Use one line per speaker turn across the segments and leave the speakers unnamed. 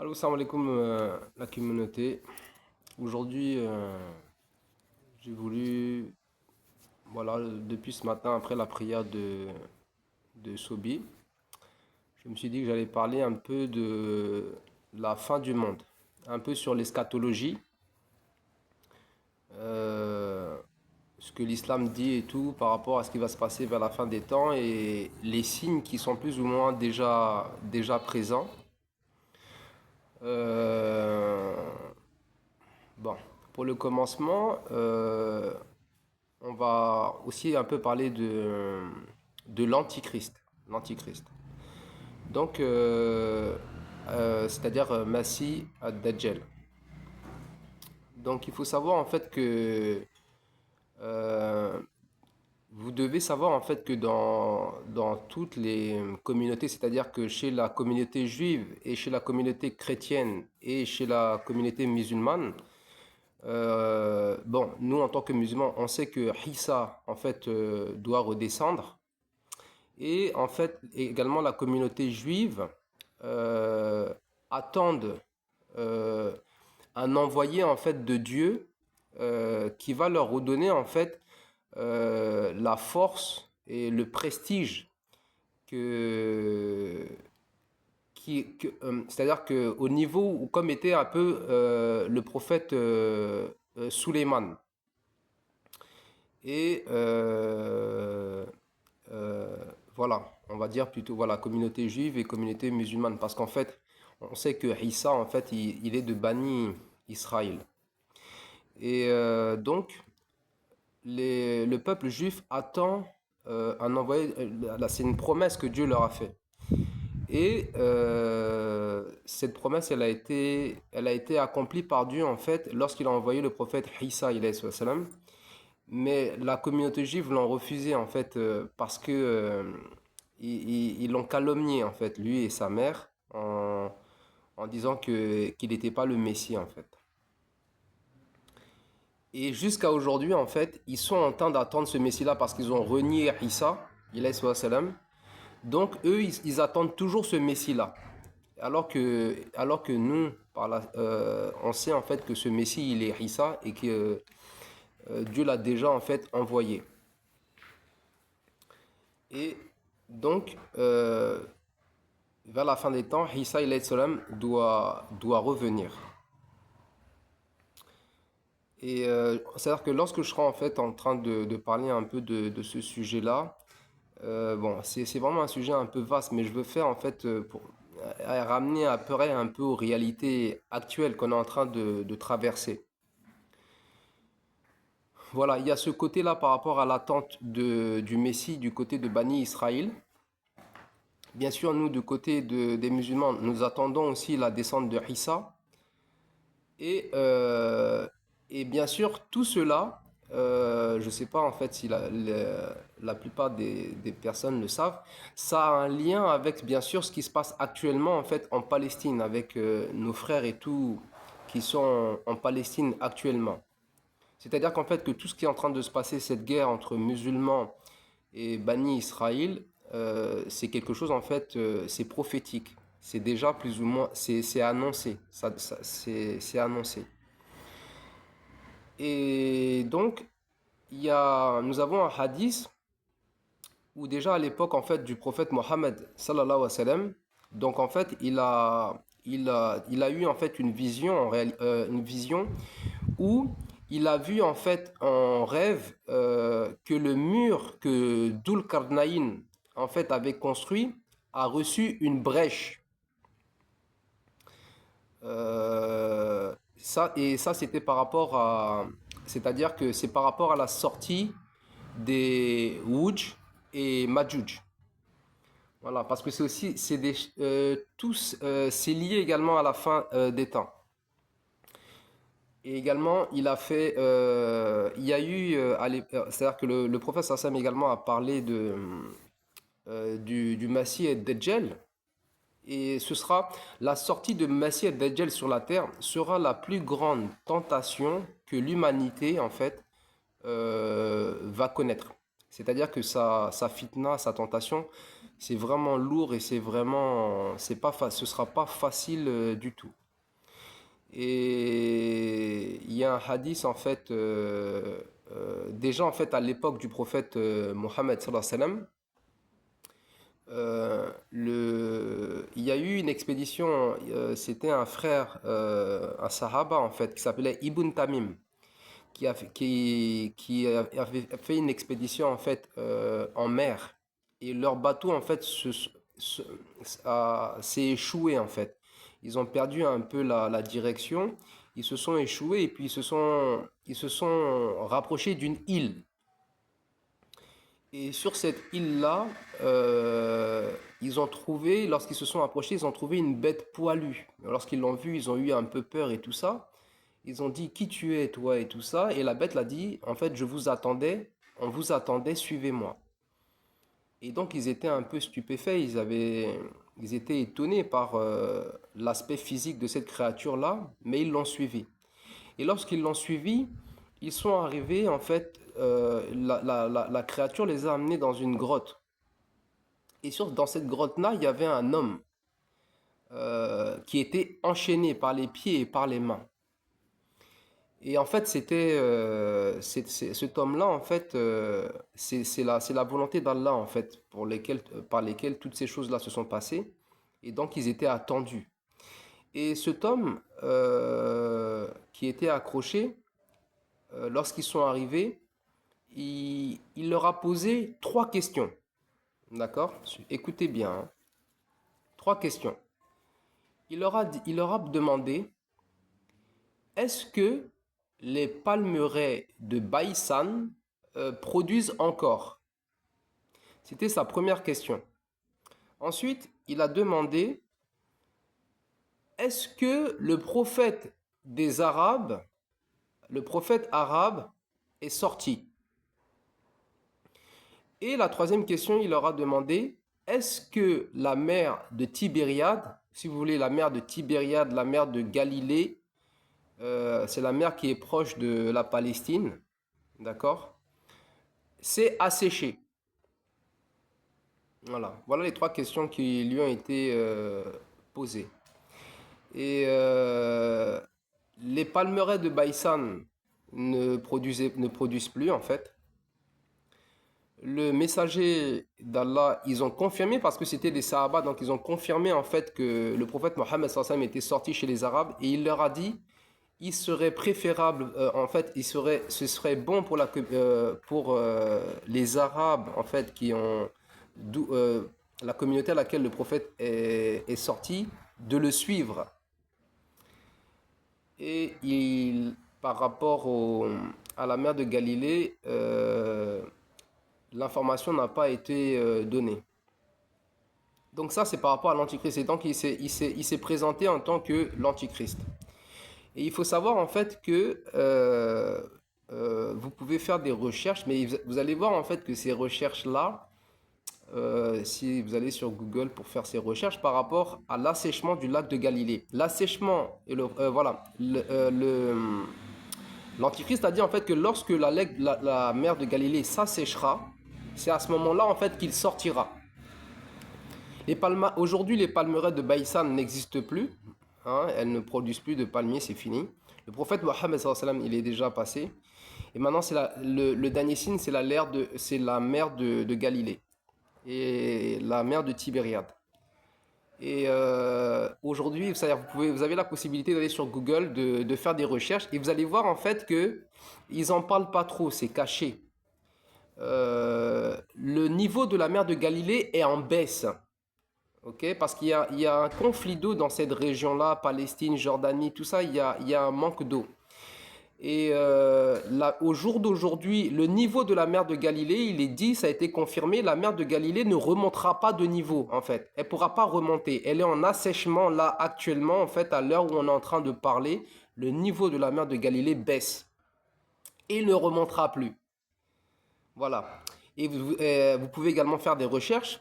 Allô, salam alaikum, la communauté. Aujourd'hui, j'ai voulu, voilà, depuis ce matin, après la prière de Sobi, je me suis dit que j'allais parler un peu de la fin du monde, un peu sur l'eschatologie, euh, ce que l'islam dit et tout par rapport à ce qui va se passer vers la fin des temps et les signes qui sont plus ou moins déjà présents. Euh, bon, pour le commencement, on va aussi un peu parler de l'antichrist. L'antichrist. Donc, c'est-à-dire Masih ad-Dajjal. Donc, il faut savoir en fait que euh, vous devez savoir en fait que dans toutes les communautés, c'est-à-dire que chez la communauté juive et chez la communauté chrétienne et chez la communauté musulmane, bon, nous en tant que musulmans, on sait que Isa en fait doit redescendre. Et en fait, également la communauté juive euh, attendent euh, un envoyé en fait de Dieu qui va leur redonner en fait la force et le prestige que c'est-à-dire que au niveau où comme était un peu le prophète Suleiman et euh, voilà, on va dire plutôt voilà, communauté juive et communauté musulmane, parce qu'en fait, on sait que Issa, en fait, il est de Bani Israël. Et donc, le peuple juif attend un envoyé, là, c'est une promesse que Dieu leur a fait. Et cette promesse, elle a été accomplie par Dieu, en fait, lorsqu'il a envoyé le prophète Issa, alayhi salam. Mais la communauté juive l'ont refusé en fait parce que ils l'ont calomnié en fait lui et sa mère en disant que qu'il n'était pas le Messie en fait. Et jusqu'à aujourd'hui en fait ils sont en train d'attendre ce Messie-là parce qu'ils ont renié Isa, alayhi salam. Donc eux ils attendent toujours ce Messie-là. Alors que nous on sait en fait que ce Messie il est Isa et que Dieu l'a déjà en fait envoyé. Et donc, vers la fin des temps, Isa alayhi salam doit revenir. Et c'est-à-dire que lorsque je serai en fait en train de parler un peu de ce sujet-là, bon, c'est vraiment un sujet un peu vaste, mais je veux faire en fait pour ramener à peu près un peu aux réalités actuelles qu'on est en train de traverser. Voilà, il y a ce côté-là par rapport à l'attente du Messie du côté de Bani Israël. Bien sûr, nous, du côté des musulmans, nous attendons aussi la descente de Isa. Et, et bien sûr, tout cela, je ne sais pas en fait si la plupart des personnes le savent, ça a un lien avec bien sûr ce qui se passe actuellement en fait en Palestine, avec nos frères et tout qui sont en Palestine actuellement. C'est-à-dire qu'en fait que tout ce qui est en train de se passer, cette guerre entre musulmans et Bani Israël, c'est quelque chose en fait, c'est prophétique. C'est déjà plus ou moins, c'est annoncé. C'est annoncé. Et donc, nous avons un hadith où déjà à l'époque en fait du prophète Mohammed sallallahu alayhi wa sallam, donc en fait il a eu en fait une vision où il a vu en fait en rêve que le mur que Dhul Qarnayn en fait avait construit a reçu une brèche. Ça c'était par rapport c'est-à-dire que c'est par rapport à la sortie des Wuj et Majuj. Voilà, parce que c'est aussi, c'est lié également à la fin des temps. Et également, il y a eu, c'est-à-dire que le prophète Sassam également a parlé du Masih et Dajjal. Et ce sera la sortie de Masih et Dajjal sur la terre sera la plus grande tentation que l'humanité en fait va connaître. C'est-à-dire que sa fitna, sa tentation C'est vraiment lourd et ce sera pas facile du tout. Et il y a un hadith en fait, déjà en fait à l'époque du prophète Mohammed sallallahu alayhi wa sallam, il y a eu une expédition, c'était un frère, un sahaba en fait, qui s'appelait Ibn Tamim, avait fait une expédition en fait en mer. Et leur bateau en fait se- s'est échoué en fait. Ils ont perdu un peu la direction, ils se sont échoués et puis ils se sont rapprochés d'une île. Et sur cette île-là, ils ont trouvé, lorsqu'ils se sont approchés, ils ont trouvé une bête poilue. Lorsqu'ils l'ont vue, ils ont eu un peu peur et tout ça. Ils ont dit, qui tu es, toi, et tout ça. Et la bête l'a dit, en fait, je vous attendais, on vous attendait, suivez-moi. Et donc, ils étaient un peu stupéfaits, ils étaient étonnés par l'aspect physique de cette créature-là, mais ils l'ont suivi. Et lorsqu'ils l'ont suivi, ils sont arrivés, en fait, la créature les a amenés dans une grotte. Et dans cette grotte-là, il y avait un homme qui était enchaîné par les pieds et par les mains. Et en fait, cet homme-là, en fait, c'est la volonté d'Allah, en fait, par lesquelles toutes ces choses-là se sont passées. Et donc, ils étaient attendus. Et cet homme qui était accroché, lorsqu'ils sont arrivés, il leur a posé trois questions. D'accord? Écoutez bien, hein. Trois questions. Il leur a demandé, est-ce que les palmeraies de Baisan produisent encore? C'était sa première question. Ensuite, il a demandé, est-ce que le prophète des Arabes, le prophète arabe, est sorti? Et la troisième question, il leur a demandé, est-ce que la mer de Tibériade, si vous voulez la mer de Tibériade, la mer de Galilée, c'est la mer qui est proche de la Palestine, d'accord? C'est asséché. Voilà les trois questions qui lui ont été posées. Et les palmeraies de Baisan ne produisent plus en fait. Le messager d'Allah, ils ont confirmé parce que c'était des Sahaba, donc ils ont confirmé en fait que le prophète Mohammed sallallahu alayhi wa sallam était sorti chez les Arabes et il leur a dit, il serait préférable, en fait, ce serait bon pour les Arabes en fait qui ont la communauté à laquelle le prophète est sorti, de le suivre. Et par rapport à la mer de Galilée, l'information n'a pas été donnée. Donc ça, c'est par rapport à l'Antichrist. Et donc, il s'est présenté en tant que l'Antichrist. Et il faut savoir en fait que vous pouvez faire des recherches, mais vous allez voir en fait que ces recherches-là, si vous allez sur Google pour faire ces recherches par rapport à l'assèchement du lac de Galilée. L'assèchement, voilà, l'Antichrist a dit en fait que lorsque la mer de Galilée s'asséchera, c'est à ce moment-là en fait qu'il sortira. Aujourd'hui, les palmeraies de Baïsan n'existent plus. Hein, elles ne produisent plus de palmiers, c'est fini. Le prophète Mohammed sallallahu alayhi wa sallam, il est déjà passé. Et maintenant, le dernier signe, c'est la mer de Galilée et la mer de Tibériade. Et aujourd'hui, vous avez la possibilité d'aller sur Google, de faire des recherches, et vous allez voir en fait que ils en parlent pas trop, c'est caché. Le niveau de la mer de Galilée est en baisse. Okay, parce il y a un conflit d'eau dans cette région-là, Palestine, Jordanie, tout ça, il y a un manque d'eau. Et au jour d'aujourd'hui, le niveau de la mer de Galilée, il est dit, ça a été confirmé, la mer de Galilée ne remontera pas de niveau, en fait. Elle ne pourra pas remonter. Elle est en assèchement, là, actuellement, en fait, à l'heure où on est en train de parler, le niveau de la mer de Galilée baisse. Et il ne remontera plus. Voilà. Et vous pouvez également faire des recherches.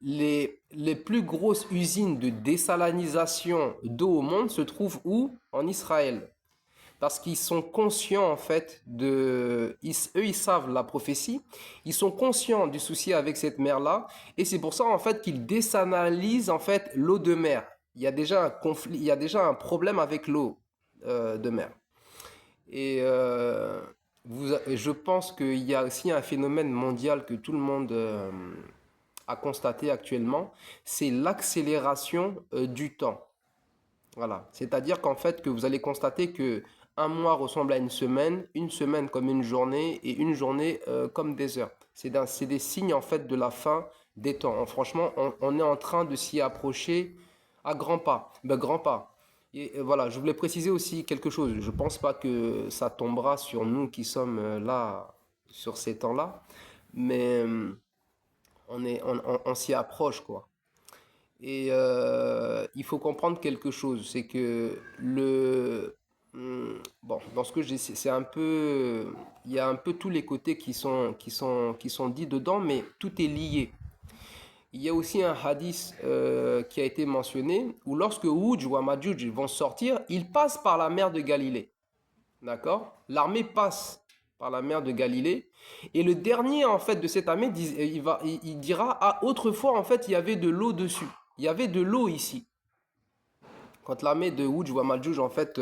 Les plus grosses usines de désalinisation d'eau au monde se trouvent où? En Israël. parce qu'ils sont conscients en fait eux ils savent la prophétie, ils sont conscients du souci avec cette mer-là, et c'est pour ça en fait qu'ils désanalysent en fait l'eau de mer. Il y a déjà un conflit, il y a déjà un problème avec l'eau de mer. Et je pense qu'il y a aussi un phénomène mondial que tout le monde a constaté actuellement, c'est l'accélération du temps. Voilà. C'est-à-dire qu'en fait, que vous allez constater que un mois ressemble à une semaine comme une journée et une journée comme des heures. C'est des signes en fait de la fin des temps. Franchement, on est en train de s'y approcher à grands pas. Ben, grands pas. Et voilà, je voulais préciser aussi quelque chose. Je ne pense pas que ça tombera sur nous qui sommes là, sur ces temps-là, mais on s'y approche, quoi. Et il faut comprendre quelque chose, c'est que bon, dans ce que j'ai, c'est un peu, il y a un peu tous les côtés qui sont dits dedans, mais tout est lié. Il y a aussi un hadith qui a été mentionné où lorsque Houj ou Amadjouj vont sortir, ils passent par la mer de Galilée. D'accord? L'armée passe par la mer de Galilée. Et le dernier, en fait, de cette armée, il dira, ah, autrefois, en fait, il y avait de l'eau dessus. Il y avait de l'eau ici. Quand l'armée de Houj ou Amadjouj, en fait,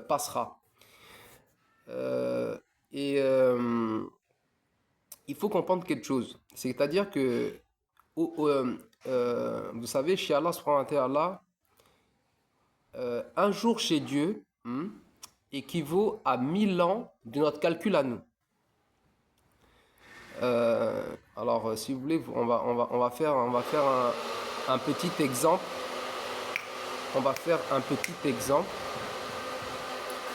passera. Euh, et il faut comprendre quelque chose. C'est-à-dire que, vous savez, chez Allah, subhanahu wa ta'ala, un jour chez Dieu équivaut à 1000 ans de notre calcul à nous. Alors, si vous voulez, on va faire un petit exemple. On va faire un petit exemple.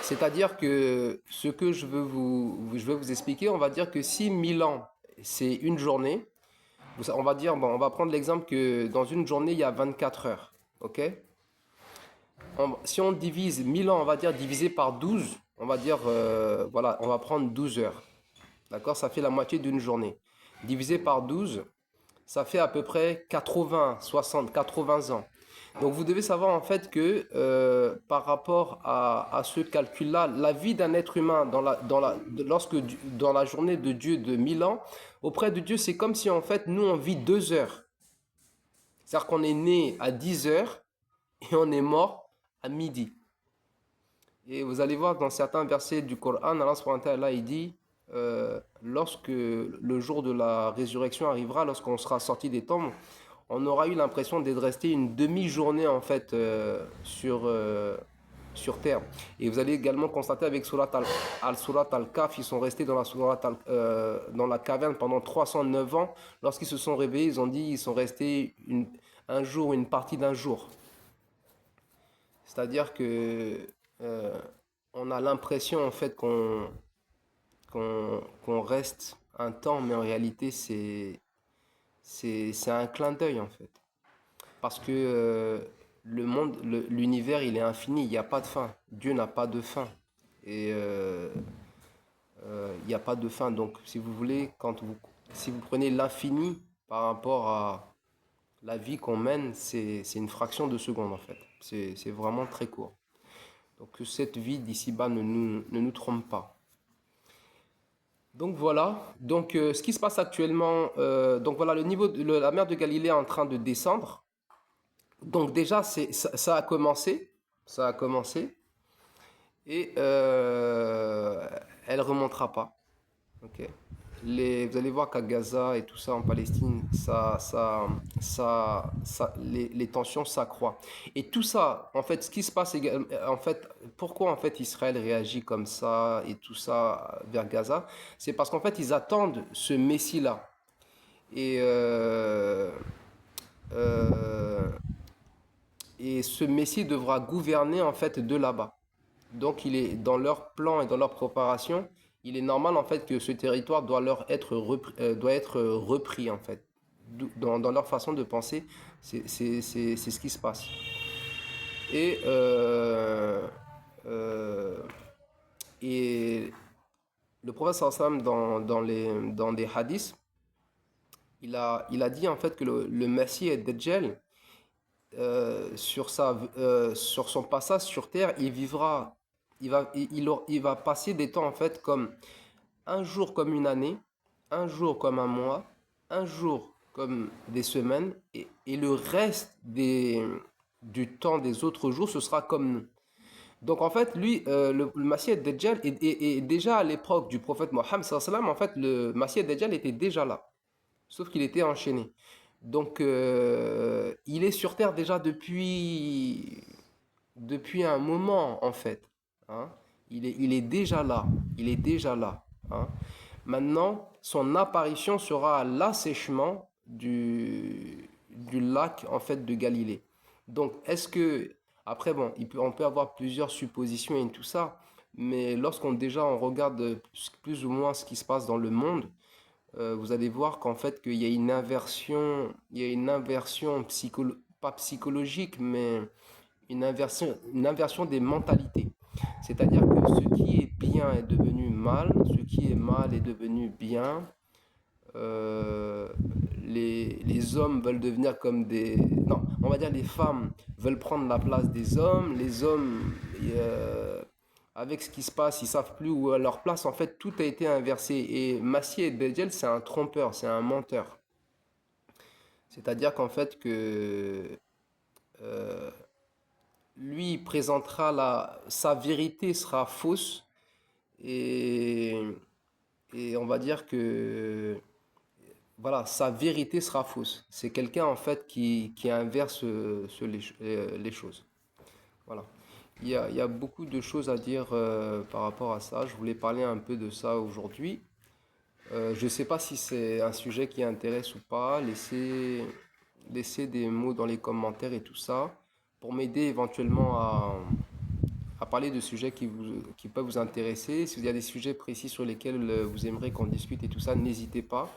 C'est-à-dire que ce que je veux vous expliquer, on va dire que si 1000 ans, c'est une journée, on va dire, bon, on va prendre l'exemple que dans une journée, il y a 24 heures. Ok? Si on divise 1000 ans, on va dire divisé par 12, on va dire, voilà, on va prendre 12 heures. D'accord? Ça fait la moitié d'une journée. Divisé par 12, ça fait à peu près 80, 60, 80 ans. Donc vous devez savoir en fait que par rapport à ce calcul-là, la vie d'un être humain dans la journée de Dieu de 1000 ans, auprès de Dieu, c'est comme si en fait nous on vit 2 heures. C'est-à-dire qu'on est né à 10 heures et on est mort à midi. Et vous allez voir dans certains versets du Coran, Allah subhanahu wa ta'ala, il dit lorsque le jour de la résurrection arrivera, lorsqu'on sera sorti des tombes, on aura eu l'impression d'être resté une demi-journée en fait sur terre. Et vous allez également constater avec Surat Al-Kahf, ils sont restés dans dans la caverne pendant 309 ans. Lorsqu'ils se sont réveillés, ils ont dit ils sont restés un jour, une partie d'un jour. C'est-à-dire que on a l'impression en fait qu'on reste un temps, mais en réalité c'est un clin d'œil en fait. Parce que le monde, l'univers, il est infini, il n'y a pas de fin. Dieu n'a pas de fin. Et il n'y a pas de fin. Donc, si vous voulez, si vous prenez l'infini par rapport à la vie qu'on mène, c'est une fraction de seconde en fait. C'est vraiment très court. Donc, que cette vie d'ici-bas ne nous trompe pas. Donc voilà, donc ce qui se passe actuellement, donc voilà, le niveau de la mer de Galilée est en train de descendre. Donc déjà, ça a commencé, et elle remontera pas. Ok. Vous allez voir qu'à Gaza et tout ça en Palestine, les tensions s'accroissent. Et tout ça, en fait, ce qui se passe également, en fait, pourquoi en fait Israël réagit comme ça et tout ça vers Gaza, c'est parce qu'en fait ils attendent ce Messie-là. Et euh, et ce Messie devra gouverner en fait de là-bas. Donc il est dans leur plan et dans leur préparation, il est normal en fait que ce territoire doit être repris en fait. Dans leur façon de penser, c'est ce qui se passe. Et, euh, et le prophète sallam dans des hadiths, il a dit en fait que le Messie est Dajjal sur son passage sur terre, il vivra il va passer des temps en fait comme un jour comme une année, un jour comme un mois, un jour comme des semaines, et le reste du temps des autres jours, ce sera comme nous. Donc en fait, lui, le Masih Dajjal est déjà à l'époque du prophète Mohammed sallallahu alayhi wa sallam, en fait, le Masih Dajjal était déjà là, sauf qu'il était enchaîné. Donc il est sur Terre déjà depuis un moment, en fait, hein. Il est déjà là, il est déjà là, hein. Maintenant, son apparition sera à l'assèchement du lac en fait de Galilée. Donc, est-ce que après bon, on peut avoir plusieurs suppositions et tout ça, mais lorsqu'on déjà on regarde plus ou moins ce qui se passe dans le monde, vous allez voir qu'en fait qu'il y a il y a une inversion pas psychologique, mais une inversion des mentalités. C'est-à-dire que ce qui est bien est devenu mal, ce qui est mal est devenu bien. Euh, les hommes veulent devenir comme des... Non, on va dire les femmes veulent prendre la place des hommes. Les hommes, avec ce qui se passe, ils savent plus où est leur place. En fait, tout a été inversé. Et Masih Dajjal, c'est un trompeur, c'est un menteur. C'est-à-dire qu'en fait que euh, lui il présentera sa vérité sera fausse et, et on va dire que voilà, sa vérité sera fausse. C'est quelqu'un en fait qui inverse les choses. Voilà. Il y a beaucoup de choses à dire par rapport à ça. Je voulais parler un peu de ça aujourd'hui. Je ne sais pas si c'est un sujet qui intéresse ou pas. Laissez des mots dans les commentaires et tout ça pour m'aider éventuellement à parler de sujets qui peuvent vous intéresser. Si vous avez des sujets précis sur lesquels vous aimeriez qu'on discute et tout ça, n'hésitez pas.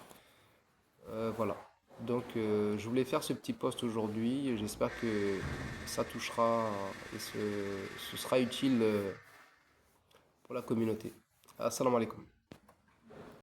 Voilà. Donc, je voulais faire ce petit post aujourd'hui. J'espère que ça touchera et ce sera utile pour la communauté. Assalamu alaikum.